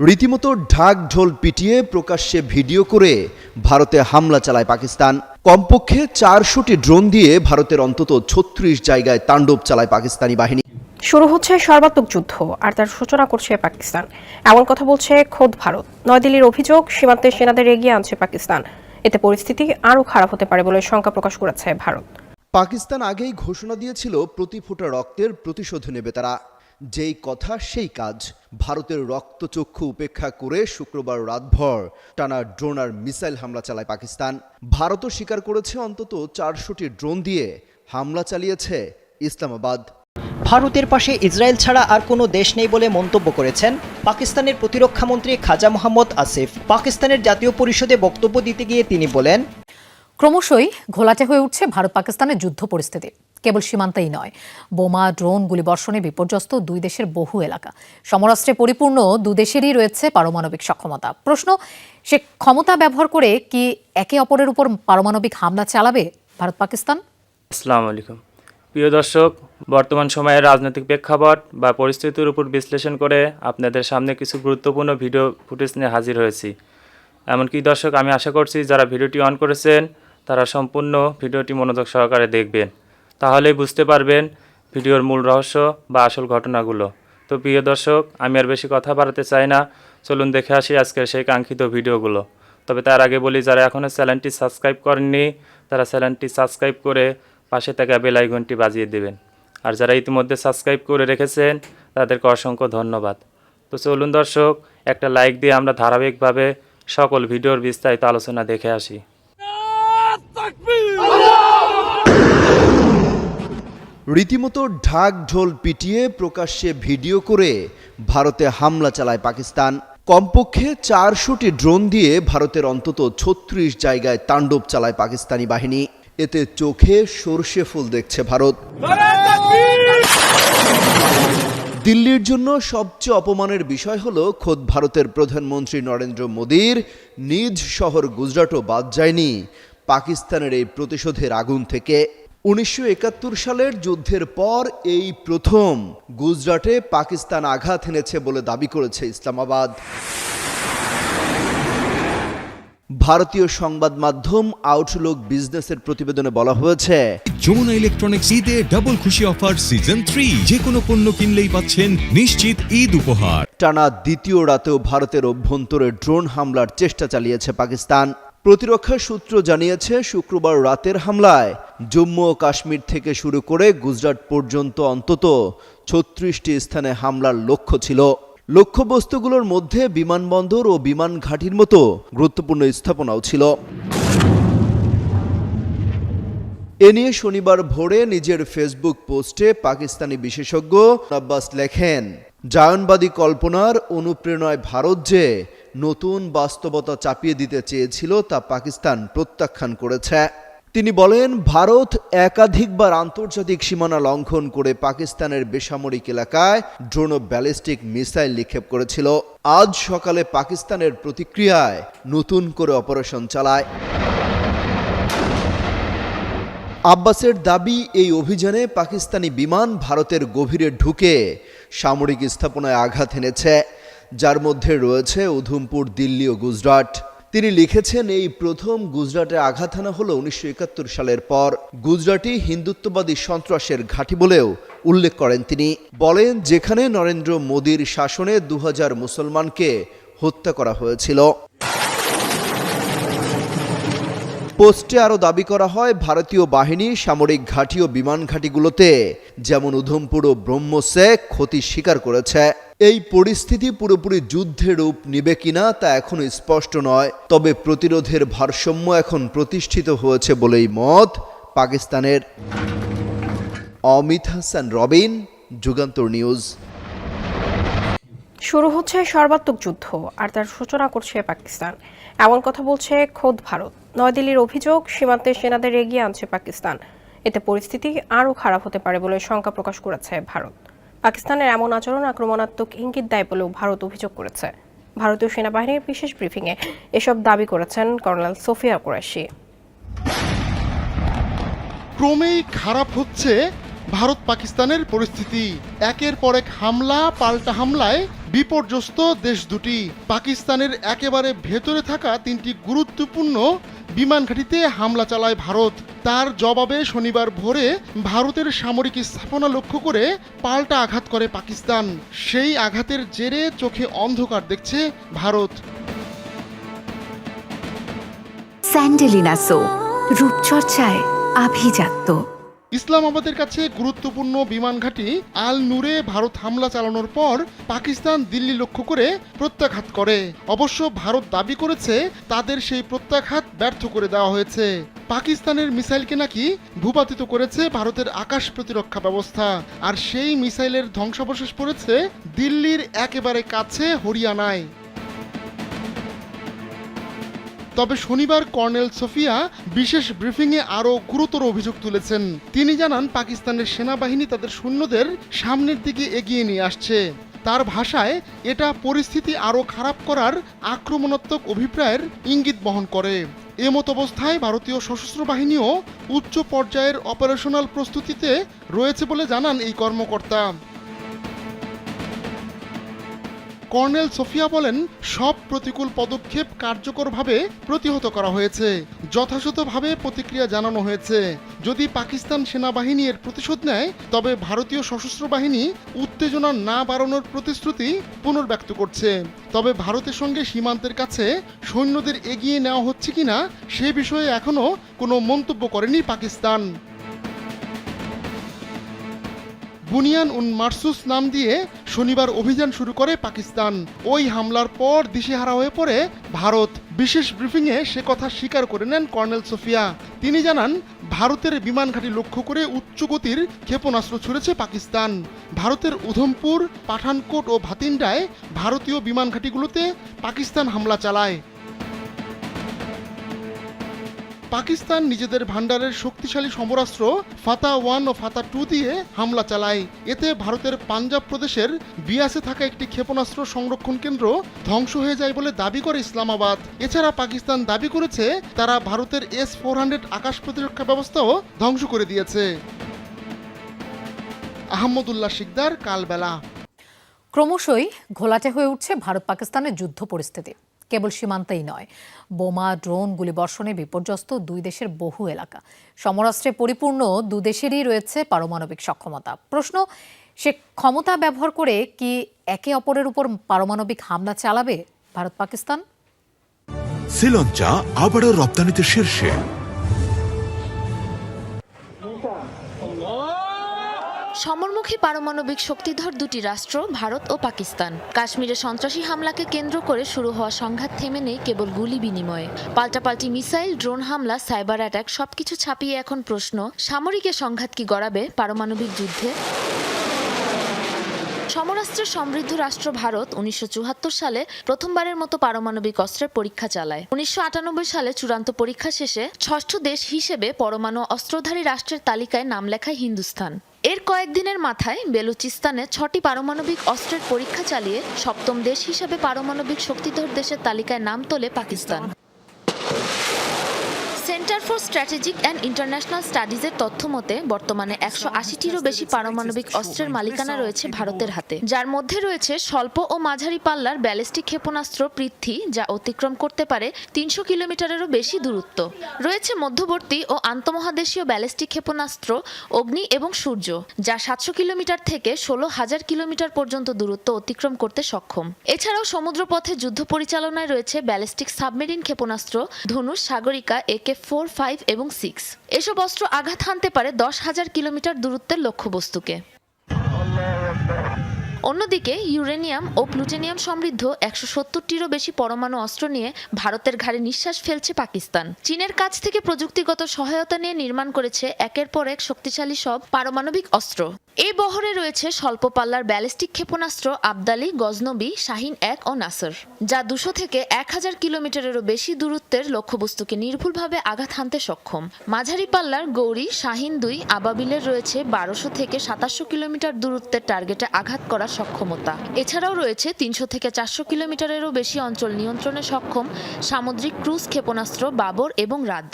রীতিমতো ঢাক ঢোল পিটিয়ে প্রকাশ্যে ভিডিও করে ভারতে হামলা চালায় পাকিস্তান। কমপক্ষে 400টি ড্রোন দিয়ে ভারতের অন্তত 36 জায়গায় তাণ্ডব চালায় পাকিস্তানি বাহিনী। শুরু হচ্ছে সর্বাত্মক যুদ্ধ, আর তার সূচনা করছে পাকিস্তান, এমন কথা বলছে খোদ ভারত। নয়াদিল্লির অভিযোগ, সীমান্তে সেনাদের এগিয়ে আনছে পাকিস্তান। এতে পরিস্থিতি আরও খারাপ হতে পারে বলে শঙ্কা প্রকাশ করেছে ভারত। পাকিস্তান আগেই ঘোষণা দিয়েছিল প্রতি ফোঁটা রক্তের প্রতিশোধ নেবে তারা। যেই কথা সেই কাজ। ভারতের রক্তচক্ষু উপেক্ষা করে শুক্রবার রাতভর টানা ড্রোন আর মিসাইল হামলা চালায় পাকিস্তান। ভারতও স্বীকার করেছে অন্তত 400টি ড্রোন দিয়ে হামলা চালিয়েছে ইসলামাবাদ। ভারতের পাশে ইসরায়েল ছাড়া আর কোনো দেশ নেই বলে মন্তব্য করেছেন পাকিস্তানের প্রতিরক্ষামন্ত্রী খাজা মোহাম্মদ আসিফ। পাকিস্তানের জাতীয় পরিষদে বক্তব্য দিতে গিয়ে তিনি বলেন, ক্রমশই ঘোলাটে হয়ে উঠছে ভারত পাকিস্তানের যুদ্ধ পরিস্থিতি। কেবল সীমান্তেই নয়, বোমা, ড্রোন, গুলিবর্ষণে বিপর্যস্ত দুই দেশের বহু এলাকা। সমরাস্ত্রে পরিপূর্ণ দু দেশেরই রয়েছে পারমাণবিক সক্ষমতা। প্রশ্ন, সে ক্ষমতা ব্যবহার করে কি একে অপরের উপর পারমাণবিক হামলা চালাবে ভারত পাকিস্তান? আসসালামু আলাইকুম প্রিয় দর্শক, বর্তমান সময়ের রাজনৈতিক প্রেক্ষাপট বা পরিস্থিতির উপর বিশ্লেষণ করে আপনাদের সামনে কিছু গুরুত্বপূর্ণ ভিডিও ফুটেজ নিয়ে হাজির হয়েছি। এমনকি দর্শক, আমি আশা করছি যারা ভিডিওটি অন করেছেন তারা সম্পূর্ণ ভিডিওটি মনোযোগ সহকারে দেখবেন, তাহলেই বুঝতে পারবেন ভিডিওর মূল রহস্য বা আসল ঘটনাগুলো। তো প্রিয় দর্শক, আমি আর বেশি কথা বাড়াতে চাই না, চলুন দেখে আসি আজকের সেই কাঙ্ক্ষিত ভিডিওগুলো। তবে তার আগে বলি, যারা এখনও চ্যানেলটি সাবস্ক্রাইব করেননি তারা চ্যানেলটি সাবস্ক্রাইব করে পাশে থাকা বেল আইকনটি বাজিয়ে দেবেন। আর যারা ইতিমধ্যে সাবস্ক্রাইব করে রেখেছেন তাদেরকে অসংখ্য ধন্যবাদ। তো চলুন দর্শক, একটা লাইক দিয়ে আমরা ধারাবাহিকভাবে সকল ভিডিওর বিস্তারিত আলোচনা দেখে আসি। রীতিমতো ঢাক ঢোল পিটিয়ে প্রকাশ্যে ভিডিও করে ভারতে হামলা চালায় পাকিস্তান। কমপক্ষে 400টি ড্রোন দিয়ে ভারতের অন্তত 36 জায়গায় তাণ্ডব চালায় পাকিস্তানি বাহিনী। এতে চোখে সর্ষে ফুল দেখছে ভারত। দিল্লির জন্য সবচেয়ে অপমানের বিষয় হলো খোদ ভারতের প্রধানমন্ত্রী নরেন্দ্র মোদীর নিজ শহর গুজরাটও বাদ যায়নি পাকিস্তানের এই প্রতিশোধের আগুন থেকে। 1971 সালের যুদ্ধের পর এই প্রথম গুজরাটে পাকিস্তান আঘাত এনেছে বলে দাবি করেছে ইসলামাবাদ। ভারতীয় সংবাদ মাধ্যম আউটলুক বিজনেসের প্রতিবেদনে বলা হয়েছে, যমুনা ইলেকট্রনিক্স ঈদে ডাবল খুশি অফার সিজন 3, যে কোনো পণ্য কিনলেই পাচ্ছেন নিশ্চিত ঈদ উপহার। টানা দ্বিতীয় রাতেও ভারতের অভ্যন্তরে ড্রোন হামলার চেষ্টা চালিয়েছে পাকিস্তান। প্রতিরক্ষা সূত্র জানিয়েছে, শুক্রবার রাতের হামলায় জম্মু ও কাশ্মীর থেকে শুরু করে গুজরাট পর্যন্ত অন্তত 36টি স্থানে হামলার লক্ষ্য ছিল। লক্ষ্যবস্তুগুলোর মধ্যে বিমানবন্দর ও বিমান ঘাঁটির মতো গুরুত্বপূর্ণ স্থাপনাও ছিল। এ নিয়ে শনিবার ভোরে নিজের ফেসবুক পোস্টে পাকিস্তানি বিশেষজ্ঞ আব্বাস লেখেন, জায়নবাদী কল্পনার অনুপ্রেরণায় ভারত যে নতুন বাস্তবতা চাপিয়ে দিতে চেয়েছিল তা পাকিস্তান প্রত্যাখ্যান করেছে। তিনি বলেন, ভারত একাধিকবার আন্তর্জাতিক সীমানা লঙ্ঘন করে পাকিস্তানের বেসামরিক এলাকায় ড্রোন ও ব্যালিস্টিক মিসাইল নিক্ষেপ করেছিল। আজ সকালে পাকিস্তানের প্রতিক্রিয়ায় নতুন করে অপারেশন চালায়। আব্বাসের দাবি, এই অভিযানে পাকিস্তানি বিমান ভারতের গভীরে ঢুকে সামরিক স্থাপনায় আঘাত এনেছে, যার মধ্যে রয়েছে উধমপুর, দিল্লি ও গুজরাট। তিনি লিখেছেন, এই প্রথম গুজরাটে আঘাত হানা হলো 1971 সালের পর। গুজরাটই হিন্দুত্ববাদী সন্ত্রাসের ঘাঁটি বলেও উল্লেখ করেন তিনি। বলেন, যেখানে নরেন্দ্র মোদীর শাসনে 2000 মুসলমানকে হত্যা করা হয়েছিল। পোস্টে আরও দাবি করা হয়, ভারতীয় বাহিনী সামরিক ঘাঁটি ও বিমান ঘাঁটিগুলোতে যেমন উধমপুর ও ব্রহ্মসে ক্ষতি স্বীকার করেছে। এই পরিস্থিতি পুরোপুরি যুদ্ধের রূপ নেবে কিনা তা এখনো স্পষ্ট নয়, তবে প্রতিরোধের ভারসাম্য এখন প্রতিষ্ঠিত হয়েছে বলেই মত পাকিস্তানের। অমিত হাসান রবিন, যুগান্তর নিউজ। শুরু হচ্ছে সর্বাত্মক যুদ্ধ, আর তার সূচনা করছে পাকিস্তান, এমন কথা বলছে খোদ ভারত। নয়াদিল্লির অভিযোগ, সীমান্তে সেনাদের এগিয়ে আনছে পাকিস্তান। এতে পরিস্থিতি আরও খারাপ হতে পারে বলে শঙ্কা প্রকাশ করেছে ভারত। পাকিস্তানের এমন আচরণ আক্রমণাত্মক ইঙ্গিত দেয় বলেও ভারত অভিযোগ করেছে। ভারতীয় সেনাবাহিনীর বিশেষ ব্রিফিংয়ে এসব দাবি করেছেন কর্নেল সোফিয়া কুরাইশি। ক্রমেই খারাপ হচ্ছে ভারত পাকিস্তানের পরিস্থিতি। একের পর এক হামলা পাল্টা হামলায় বিপর্যস্ত দেশ দুটি। পাকিস্তানের একেবারে ভেতরে থাকা 3টি গুরুত্বপূর্ণ বিমান ঘাঁটিতে হামলা চালায় ভারত। তার জবাবে শনিবার ভোরে ভারতের সামরিক স্থাপনা লক্ষ্য করে পাল্টা আঘাত করে পাকিস্তান। সেই আঘাতের জেরে চোখে অন্ধকার দেখছে ভারত। স্যান্ডেলিনা সো রূপচর্চায় আভিজাত্য। ইসলামাবাদের কাছে গুরুত্বপূর্ণ বিমান ঘাঁটি আল নূরে ভারত হামলা চালানোর পর পাকিস্তান দিল্লি লক্ষ্য করে প্রত্যাঘাত করে। অবশ্য ভারত দাবি করেছে তাদের সেই প্রত্যাঘাত ব্যর্থ করে দেওয়া হয়েছে। পাকিস্তানের মিসাইলকে নাকি ভূপাতিত করেছে ভারতের আকাশ প্রতিরক্ষা ব্যবস্থা, আর সেই মিসাইলের ধ্বংসাবশেষ পড়েছে দিল্লির একেবারে কাছে হরিয়ানায়। তবে শনিবার কর্নেল সোফিয়া বিশেষ ব্রিফিংয়ে আরও গুরুতর অভিযোগ তুলেছেন। তিনি জানান পাকিস্তানের সেনাবাহিনী তাদের সৈন্যদের সামনের দিকে এগিয়ে নিয়ে আসছে। তার ভাষায় এটা পরিস্থিতি আরও খারাপ করার আক্রমণাত্মক অভিপ্রায়ের ইঙ্গিত বহন করে। এমত অবস্থায় ভারতীয় সশস্ত্র বাহিনীও উচ্চ পর্যায়ের অপারেশনাল প্রস্তুতিতে রয়েছে বলে জানান এই কর্মকর্তা। কর্নেল সোফিয়া বলেন, সব প্রতিকূল পদক্ষেপ কার্যকরভাবে প্রতিহত করা হয়েছে, যথাযথভাবে প্রতিক্রিয়া জানানো হয়েছে। যদি পাকিস্তান সেনাবাহিনী এর প্রতিশোধ নেয় তবে ভারতীয় সশস্ত্র বাহিনী উত্তেজনা না বাড়ানোর প্রতিশ্রুতি পুনর্ব্যক্ত করছে। তবে ভারতের সঙ্গে সীমান্তের কাছে সৈন্যদের এগিয়ে নেওয়া হচ্ছে কিনা সে বিষয়ে এখনও কোনো মন্তব্য করেনি পাকিস্তান। বুনিয়ান উন মারসুস নাম দিয়ে শনিবার অভিযান শুরু করে পাকিস্তান। ওই হামলার পর দিশেহারা হয়ে পড়ে ভারত। বিশেষ ব্রিফিংয়ে সে কথা স্বীকার করে নেন কর্নেল সোফিয়া। তিনি জানান, ভারতের বিমান ঘাঁটি লক্ষ্য করে উচ্চগতির ক্ষেপণাস্ত্র ছুড়েছে পাকিস্তান। ভারতের উধমপুর, পাঠানকোট ও ভাতিন্ডায় ভারতীয় বিমান ঘাঁটিগুলোতে পাকিস্তান হামলা চালায়। পাকিস্তান নিজেদের ভান্ডারের শক্তিশালী সমরাস্ত্র ফাতা 1 ও ফাতা 2 দিয়ে হামলা চালায়। এতে ভারতের পাঞ্জাব প্রদেশের বিয়াসে থাকা একটি ক্ষেপণাস্ত্র সংরক্ষণ কেন্দ্র ধ্বংস হয়ে যায় বলে দাবি করে ইসলামাবাদ। এছাড়া পাকিস্তান দাবি করেছে তারা ভারতের S-400 আকাশ প্রতিরক্ষা ব্যবস্থাও ধ্বংস করে দিয়েছে। আহমদুল্লাহ শিকদার, কালবেলা। ক্রমশই ঘোলাটে হয়ে উঠছে ভারত পাকিস্তানের যুদ্ধ পরিস্থিতি। কেবল সীমান্তেই নয়, বোমা, ড্রোন, গুলিবর্ষণে বিপর্যস্ত দুই দেশের বহু এলাকা। সমরাস্ত্রে পরিপূর্ণ দুদেশেরই রয়েছে পারমাণবিক সক্ষমতা। প্রশ্ন, সে ক্ষমতা ব্যবহার করে কি একে অপরের উপর পারমাণবিক হামলা চালাবে ভারত পাকিস্তান? শ্রীলঙ্কা আবারও রপ্তানিতে শীর্ষে। সমরমুখী পারমাণবিক শক্তিধর দুটি রাষ্ট্র ভারত ও পাকিস্তান। কাশ্মীরে সন্ত্রাসী হামলাকে কেন্দ্র করে শুরু হওয়া সংঘাত থেমে নেই কেবল গুলি বিনিময়ে। পাল্টাপাল্টি মিসাইল, ড্রোন হামলা, সাইবার অ্যাটাক সবকিছু ছাপিয়ে এখন প্রশ্ন, সামরিক সংঘাত কি গড়াবে পারমাণবিক যুদ্ধে? সমরাস্ত্রে সমৃদ্ধ রাষ্ট্র ভারত 1974 সালে প্রথমবারের মতো পারমাণবিক অস্ত্রের পরীক্ষা চালায়। 1998 সালে চূড়ান্ত পরীক্ষা শেষে ষষ্ঠ দেশ হিসেবে পরমাণু অস্ত্রধারী রাষ্ট্রের তালিকায় নাম লেখায় হিন্দুস্তান। এর কয়েকদিনের মাথায় বেলুচিস্তানে 6টি পারমাণবিক অস্ত্রের পরীক্ষা চালিয়ে সপ্তম দেশ হিসেবে পারমাণবিক শক্তিধর দেশের তালিকায় নাম তোলে Pakistan. Center for Strategic and International স্টাডিজের তথ্য মতে বর্তমানে 180টিরও বেশি পারমাণবিক অস্ত্রের মালিকানা রয়েছে ভারতের হাতে, যার মধ্যে রয়েছে স্বল্প ও মাঝারি পাল্লার ব্যালিস্টিক ক্ষেপণাস্ত্র পৃথ্বী, যা অতিক্রম করতে পারে 300 কিলোমিটারেরও বেশি দূরত্ব। রয়েছে মধ্যবর্তী ও আন্তঃমহাদেশীয় ব্যালিস্টিক ক্ষেপণাস্ত্র অগ্নি এবং সূর্য, যা 700 কিলোমিটার থেকে 16,000 কিলোমিটার পর্যন্ত দূরত্ব অতিক্রম করতে সক্ষম। এছাড়াও সমুদ্রপথে যুদ্ধ পরিচালনায় রয়েছে ব্যালিস্টিক সাবমেরিন ক্ষেপণাস্ত্র ধনুষ, সাগরিকা, AK-4, 5 এবং 6। এসব অস্ত্র আঘাত হানতে পারে 10,000 কিলোমিটার দূরত্বের লক্ষ্যবস্তুকে। অন্যদিকে ইউরেনিয়াম ও প্লুটোনিয়াম সমৃদ্ধ 170টিরও বেশি পরমাণু অস্ত্র নিয়ে ভারতের ঘাড়ে নিঃশ্বাস ফেলছে পাকিস্তান। চীনের কাছ থেকে প্রযুক্তিগত সহায়তা নিয়ে নির্মাণ করেছে একের পর এক শক্তিশালী সব পারমাণবিক অস্ত্র। এই বহরে রয়েছে স্বল্প পাল্লার ব্যালিস্টিক ক্ষেপণাস্ত্র আবদালি, গজনবী, শাহিন 1 ও নাসর, যা 200 থেকে 1000 কিলোমিটারেরও বেশি দূরত্বের লক্ষ্যবস্তুকে নির্ভুলভাবে আঘাত হানতে সক্ষম। মাঝারি পাল্লার গৌরী, শাহিন 2, আবাবিলের রয়েছে 1200 থেকে 2700 কিলোমিটার দূরত্বের টার্গেটে আঘাত করার সক্ষমতা। এছাড়াও রয়েছে 300 থেকে 400 কিলোমিটারেরও বেশি অঞ্চল নিয়ন্ত্রণে সক্ষম সামুদ্রিক ক্রুজ ক্ষেপণাস্ত্র বাবর এবং রাদ।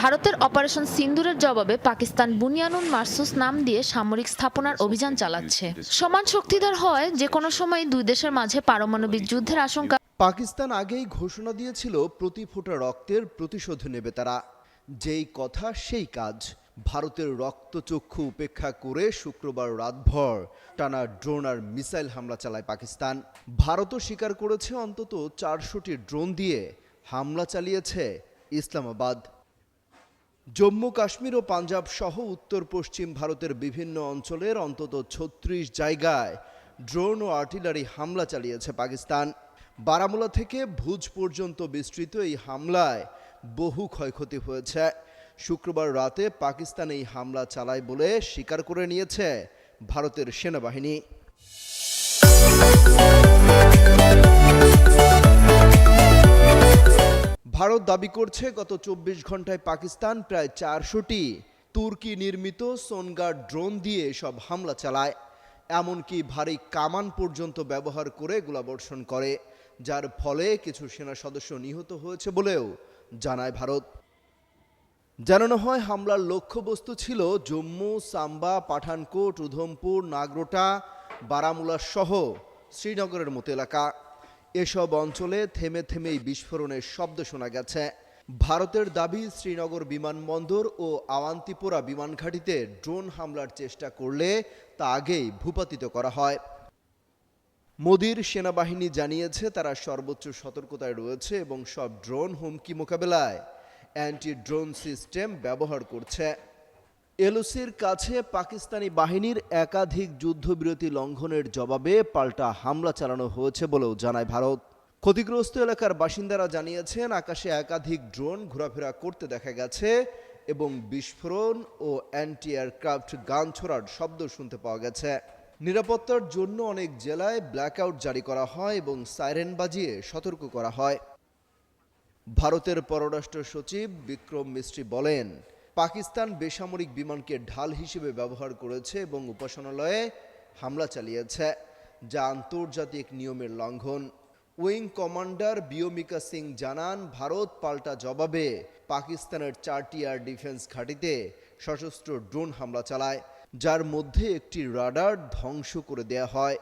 ভারতের অপারেশন সিন্দুরের জবাবে পাকিস্তান বুনিয়ানুন মারসুস নাম দিয়ে সামরিক স্থাপনার অভিযান চালাচ্ছে। সমান শক্তিধর হয় যে কোনো সময় দুই দেশের মাঝে পারমাণবিক যুদ্ধের আশঙ্কা। পাকিস্তান আগেই ঘোষণা দিয়েছিল প্রতি ফোঁটা রক্তের প্রতিশোধ নেবে তারা। যেই কথা সেই কাজ। ভারতের রক্তচক্ষু উপেক্ষা করে শুক্রবার রাতভর টানা ড্রোন আর মিসাইল হামলা চালায় পাকিস্তান। ভারতও স্বীকার করেছে অন্তত 400টি ড্রোন দিয়ে হামলা চালিয়েছে ইসলামাবাদ। জম্মু কাশ্মীর ও পাঞ্জাব সহ উত্তর পশ্চিম ভারতের বিভিন্ন অঞ্চলের অন্তত 36 জায়গায় ড্রোন ও আর্টিলারি হামলা চালিয়েছে পাকিস্তান। বারামুলা থেকে ভুজ পর্যন্ত বিস্তৃত এই হামলায় বহু ক্ষয়ক্ষতি হয়েছে। শুক্রবার রাতে পাকিস্তান এই হামলা চালায় বলে স্বীকার করে নিয়েছে ভারতের সেনাবাহিনী। ভারত দাবি করছে গত 24 ঘন্টায় পাকিস্তান প্রায় 400টি তুর্কি নির্মিত সোনগার্ড ড্রোন দিয়ে সব হামলা চালায়। এমনকি ভারী কামান পর্যন্ত ব্যবহার করে গোলাবর্ষণ করে, যার ফলে কিছু সেনা সদস্য নিহত হয়েছে বলেও জানায় ভারত। জানানো হয় হামলার লক্ষ্যবস্তু ছিল জম্মু, সাম্বা, পাঠানকোট, উধমপুর, নাগরোটা, বারামুলা সহ শ্রীনগরের মতো এলাকা। এসব অঞ্চলে থেমে থেমেই বিস্ফোরণের শব্দ শোনা গেছে। ভারতের দাবি, শ্রীনগর বিমানবন্দর ও আওয়ান্তিপোরা বিমানঘাঁটিতে ড্রোন হামলার চেষ্টা করলে তা আগেই ভূপাতিত করা হয়। মোদির সেনাবাহিনী জানিয়েছে তারা সর্বোচ্চ সতর্কতায় রয়েছে এবং সব ড্রোন হুমকি মোকাবেলায় অ্যান্টি ড্রোন সিস্টেম ব্যবহার করছে। এলওসির কাছে পাকিস্তানি বাহিনীর একাধিক যুদ্ধবিরতি লঙ্ঘনের জবাবে পাল্টা হামলা চালানো হয়েছে বলেও জানায় ভারত। ক্ষতিগ্রস্ত এলাকার বাসিন্দারা জানিয়েছেন আকাশে একাধিক ড্রোন ঘোরাফেরা করতে দেখা গেছে এবং বিস্ফোরণ ও অ্যান্টি এয়ারক্রাফট গান ছোড়ার শব্দ শুনতে পাওয়া গেছে। নিরাপত্তার জন্য অনেক জেলায় ব্ল্যাকআউট জারি করা হয় এবং সাইরেন বাজিয়ে সতর্ক করা হয়। ভারতের পররাষ্ট্র সচিব বিক্রম মিস্ত্রি বলেন, পাকিস্তান বেসামরিক বিমানকে ঢাল হিসেবে ব্যবহার করেছে এবং উপাসনালয়ে হামলা চালিয়েছে, যা আন্তর্জাতিক নিয়মের লঙ্ঘন। উইং কমান্ডার বিওমিকা সিং জানান, ভারত পাল্টা জবাবে পাকিস্তানের 4টি এয়ার ডিফেন্স ঘাঁটিতে সশস্ত্র ড্রোন হামলা চালায়, যার মধ্যে একটি রাডার ধ্বংস করে দেয়া হয়।